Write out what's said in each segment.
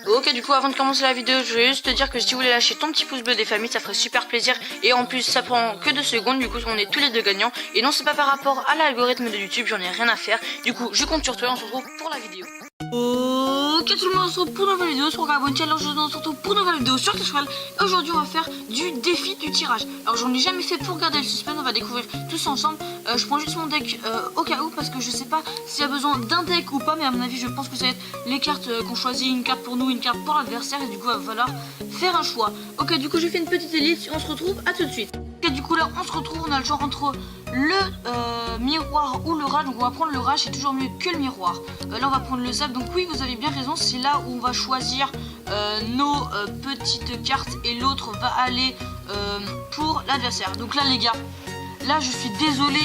Ok, du coup avant de commencer la vidéo, je vais juste te dire que si tu voulais lâcher ton petit pouce bleu des familles, ça ferait super plaisir. Et en plus ça prend que 2 secondes, du coup on est tous les deux gagnants. Et non, c'est pas par rapport à l'algorithme de YouTube, j'en ai rien à faire. Du coup je compte sur toi, on se retrouve pour la vidéo. Ok tout le monde, on se retrouve pour une nouvelle vidéo sur Gabon Challenge. Aujourd'hui on se retrouve pour une nouvelle vidéo sur Clash Royale. Aujourd'hui on va faire du défi du tirage. Alors j'en ai jamais fait, pour garder le suspense, on va découvrir tout ça ensemble. Je prends juste mon deck au cas où, parce que je sais pas s'il y a besoin d'un deck ou pas, mais à mon avis je pense que ça va être les cartes qu'on choisit, une carte pour nous, une carte pour l'adversaire, et du coup il va falloir faire un choix. Ok, du coup j'ai fait une petite élite, on se retrouve à tout de suite. Ok, du coup là on se retrouve, on a le choix entre le miroir ou le rage. Donc on va prendre le rage, c'est toujours mieux que le miroir. Là on va prendre le zap, donc oui vous avez bien raison, c'est là où on va choisir nos petites cartes, et l'autre va aller pour l'adversaire. Donc là les gars, là je suis désolé,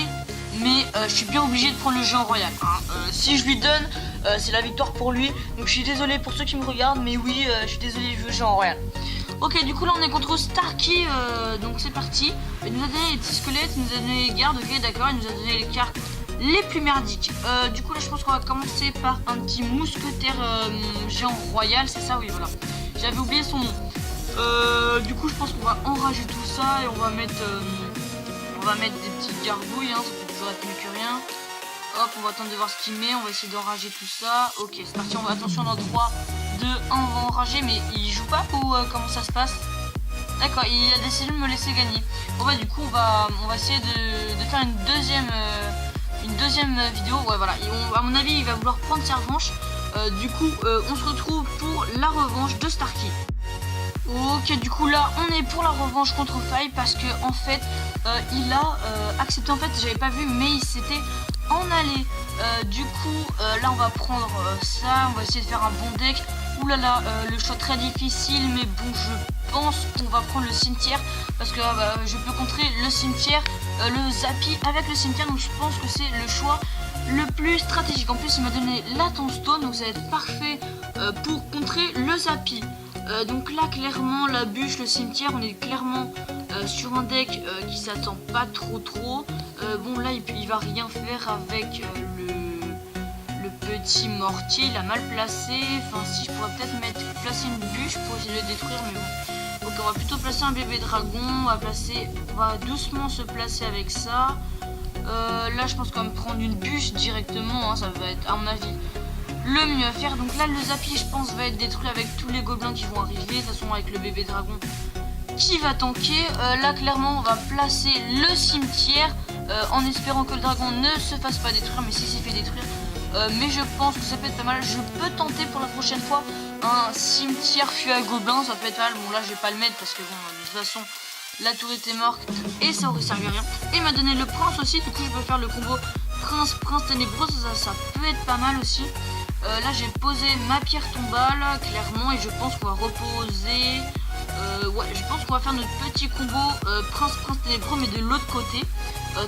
mais je suis bien obligé de prendre le géant royal, hein. Si je lui donne, c'est la victoire pour lui. Donc je suis désolé pour ceux qui me regardent, mais oui, je suis désolé, je veux le géant royal. Ok, du coup là on est contre Starky, donc c'est parti. Il nous a donné les petits squelettes, il nous a donné les gardes, ok d'accord, il nous a donné les cartes les plus merdiques. Du coup là je pense qu'on va commencer par un petit mousquetaire géant royal, c'est ça, oui voilà. J'avais oublié son nom. Du coup je pense qu'on va enrager tout ça, et on va mettre des petites gargouilles, hein, ça peut toujours être mieux que rien. Hop, on va attendre de voir ce qu'il met, on va essayer d'enrager tout ça. Ok, c'est parti, on va, attention, dans 3, 2, 1, on va enrager, mais il joue pas ou comment ça se passe? D'accord, il a décidé de me laisser gagner. Bon bah du coup on va essayer de faire une deuxième vidéo. Ouais voilà, à mon avis il va vouloir prendre sa revanche. Du coup on se retrouve pour la revanche de Starky. Ok, du coup là on est pour la revanche contre Faille, parce que en fait il a accepté. En fait j'avais pas vu, mais il s'était en allé. Du coup là on va prendre ça, on va essayer de faire un bon deck. Ouh là là, le choix très difficile, mais bon je pense qu'on va prendre le cimetière, parce que je peux contrer le cimetière, le Zappy avec le cimetière, donc je pense que c'est le choix le plus stratégique. En plus il m'a donné la tombstone, donc ça va être parfait pour contrer le Zappy. Donc là clairement la bûche, le cimetière, on est clairement sur un deck qui s'attend pas trop. Bon là il va rien faire avec le petit mortier, il a mal placé. Enfin si, je pourrais peut-être placer une bûche pour essayer de le détruire, mais bon. Donc on va plutôt placer un bébé dragon, on va doucement se placer avec ça. Là je pense qu'on va me prendre une bûche directement, hein, ça va être à mon avis le mieux à faire. Donc là le Zappy je pense va être détruit avec tous les gobelins qui vont arriver. De toute façon avec le bébé dragon qui va tanker. Là clairement on va placer le cimetière en espérant que le dragon ne se fasse pas détruire, mais s'il s'est fait détruire, mais je pense que ça peut être pas mal. Je peux tenter pour la prochaine fois un cimetière fui à gobelins, ça peut être pas mal. Bon là je vais pas le mettre parce que bon de toute façon la tour était morte et ça aurait servi à rien. Et il m'a donné le prince aussi, du coup je peux faire le combo prince ténébreux, ça peut être pas mal aussi. Là j'ai posé ma pierre tombale clairement, et je pense qu'on va reposer. Ouais, je pense qu'on va faire notre petit combo prince ténébreux, mais de l'autre côté.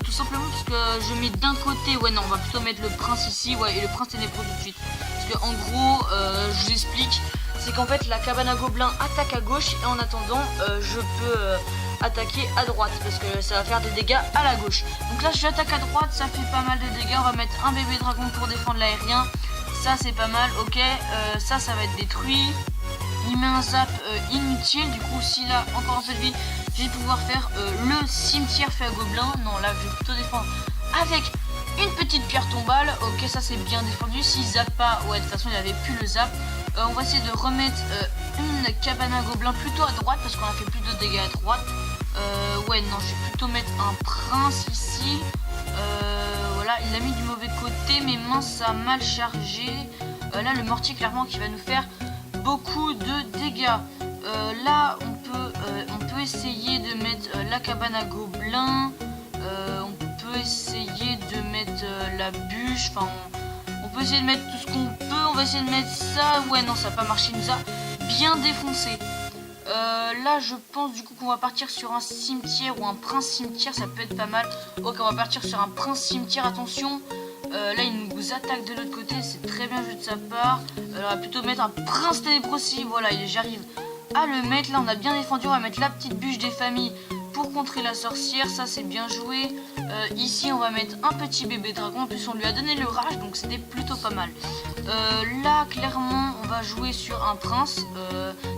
Tout simplement parce que je mets d'un côté, ouais non on va plutôt mettre le prince ici, ouais, et le prince ténébreux tout de suite. Parce que en gros, je vous explique, c'est qu'en fait la cabane à gobelins attaque à gauche, et en attendant je peux attaquer à droite, parce que ça va faire des dégâts à la gauche. Donc là j'attaque à droite, ça fait pas mal de dégâts. On va mettre un bébé dragon pour défendre l'aérien, ça c'est pas mal. Ok, ça va être détruit. Il met un zap inutile, du coup si là encore un seul vie, je vais pouvoir faire le cimetière fait à gobelins. Non là je vais plutôt défendre avec une petite pierre tombale. Ok, ça c'est bien défendu. S'il zappe pas, ouais de toute façon il avait plus le zap. On va essayer de remettre une cabane à gobelins plutôt à droite, parce qu'on a fait plus de dégâts à droite. Ouais non, je vais plutôt mettre un prince ici. Voilà, il l'a mis du mauvais côté, mais mince, ça a mal chargé. Là le mortier clairement qui va nous faire beaucoup de dégâts. Là on peut essayer de mettre la cabane à gobelins. On peut essayer de mettre la bûche. Enfin on peut essayer de mettre tout ce qu'on peut. On va essayer de mettre ça. Ouais non, ça n'a pas marché, il nous a bien défoncé. Là je pense du coup qu'on va partir sur un cimetière ou un prince cimetière, ça peut être pas mal. Ok, on va partir sur un prince cimetière, attention. Là il nous attaque de l'autre côté, c'est très bien vu de sa part. On va plutôt mettre un prince ténébreux aussi, voilà, j'arrive à le mettre. Là on a bien défendu, on va mettre la petite bûche des familles pour contrer la sorcière, ça c'est bien joué. Ici on va mettre un petit bébé dragon, en plus on lui a donné le rage donc c'était plutôt pas mal. Là clairement on va jouer sur un prince,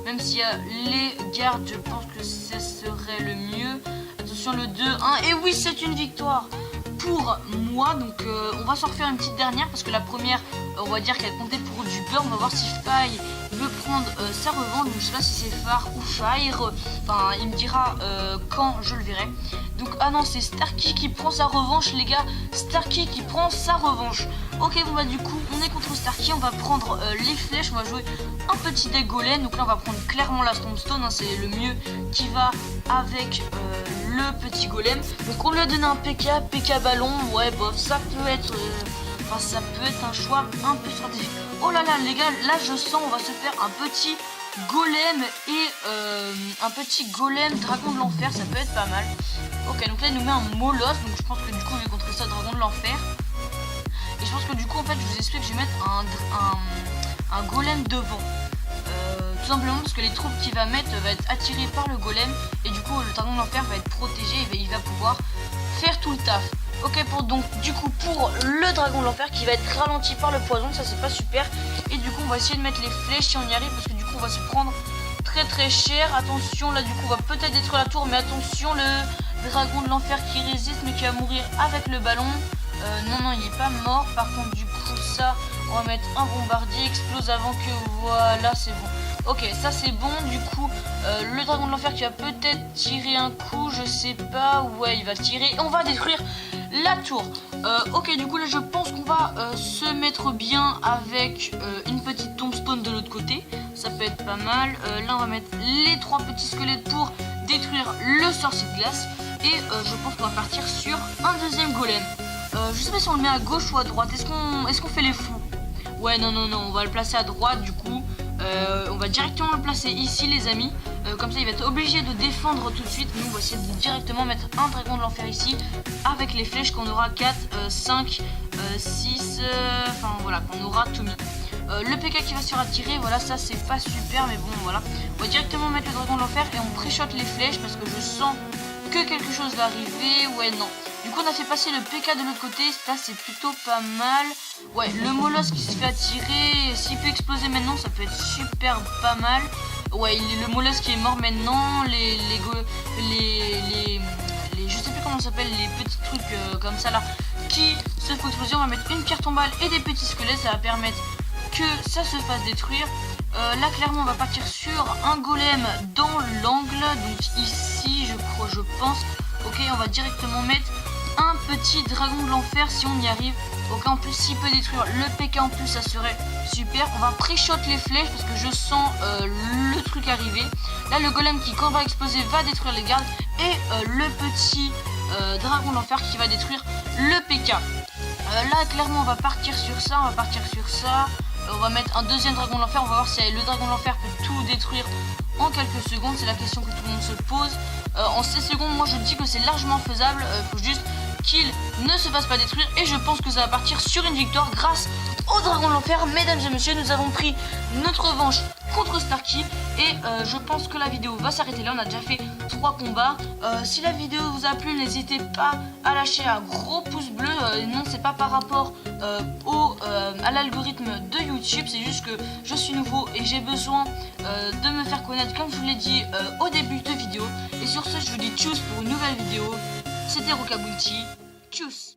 même s'il y a les gardes je pense que ce serait le mieux. Attention le 2-1 et oui c'est une victoire pour moi, donc on va s'en refaire une petite dernière parce que la première on va dire qu'elle comptait pour du beurre. On va voir si Faye veut prendre sa revanche, donc je sais pas si c'est Phare ou Fire, enfin il me dira quand je le verrai. Donc ah non c'est Starky qui prend sa revanche les gars, Starky qui prend sa revanche. Ok bon bah du coup on est contre Starky, on va prendre les flèches, on va jouer un petit deck golem. Donc là on va prendre clairement la Tombstone, hein, c'est le mieux qui va avec le petit golem. Donc on lui a donné un PK ballon, ouais bof ça peut être enfin, ça peut être un choix un peu stratégique. Oh là là les gars, là je sens on va se faire un petit golem et un petit golem dragon de l'enfer, ça peut être pas mal. Ok donc là il nous met un molosse, donc je pense que du coup on va contre ça dragon de l'enfer. Et je pense que du coup en fait je vous explique que je vais mettre un golem devant. Tout simplement parce que les troupes qu'il va mettre va être attirées par le golem et du coup le dragon de l'enfer va être protégé et il va pouvoir faire tout le taf. Ok donc du coup pour le dragon de l'enfer qui va être ralenti par le poison, ça c'est pas super. Et du coup on va essayer de mettre les flèches si on y arrive parce que du coup on va se prendre très cher. Attention là du coup on va peut-être détruire la tour, mais attention le dragon de l'enfer qui résiste mais qui va mourir avec le ballon. Non il est pas mort. Par contre du coup ça on va mettre un bombardier, explose avant que voilà c'est bon. Ok ça c'est bon, du coup le dragon de l'enfer qui va peut-être tirer un coup, je sais pas, ouais il va tirer et on va détruire la tour. Ok du coup là je pense qu'on va se mettre bien avec une petite tombstone de l'autre côté, ça peut être pas mal. Là on va mettre les 3 petits squelettes pour détruire le sorcier de glace et je pense qu'on va partir sur un deuxième golem. Je sais pas si on le met à gauche ou à droite, est-ce qu'on fait les fous? Ouais non on va le placer à droite du coup. On va directement le placer ici les amis, comme ça il va être obligé de défendre tout de suite. Nous on va essayer de directement mettre un dragon de l'enfer ici avec les flèches qu'on aura 4, 5, 6, enfin voilà qu'on aura tout mis. Le PK qui va se faire attirer, voilà ça c'est pas super mais bon voilà. On va directement mettre le dragon de l'enfer et on pré-shot les flèches parce que je sens que quelque chose va arriver. Ouais non. Du coup on a fait passer le PK de l'autre côté, ça c'est plutôt pas mal. Ouais le molosse qui se fait attirer, s'il peut exploser maintenant ça peut être super pas mal. Ouais le molosse qui est mort maintenant, je sais plus comment ça s'appelle, les petits trucs comme ça là qui se font exploser. On va mettre une pierre tombale et des petits squelettes, ça va permettre que ça se fasse détruire. Là clairement on va partir sur un golem dans l'angle, donc ici je pense. Ok on va directement mettre un petit dragon de l'enfer si on y arrive. Ok en plus s'il peut détruire le PK en plus ça serait super. On va pré-shot les flèches parce que je sens le truc arriver. Là le golem qui quand va exploser va détruire les gardes et le petit dragon de l'enfer qui va détruire le PK. Là clairement on va partir sur ça, on va mettre un deuxième dragon de l'enfer, on va voir si le dragon de l'enfer peut tout détruire en quelques secondes, c'est la question que tout le monde se pose. En 16 secondes moi je dis que c'est largement faisable, faut juste qu'il ne se fasse pas détruire et je pense que ça va partir sur une victoire grâce au dragon de l'enfer. Mesdames et messieurs, nous avons pris notre revanche contre Starky et je pense que la vidéo va s'arrêter là. On a déjà fait 3 combats. Si la vidéo vous a plu, n'hésitez pas à lâcher un gros pouce bleu. Non, c'est pas par rapport à l'algorithme de YouTube, c'est juste que je suis nouveau et j'ai besoin de me faire connaître comme je vous l'ai dit au début de vidéo. Et sur ce, je vous dis tchuss pour une nouvelle vidéo. C'était Rocabunty. Tchuss.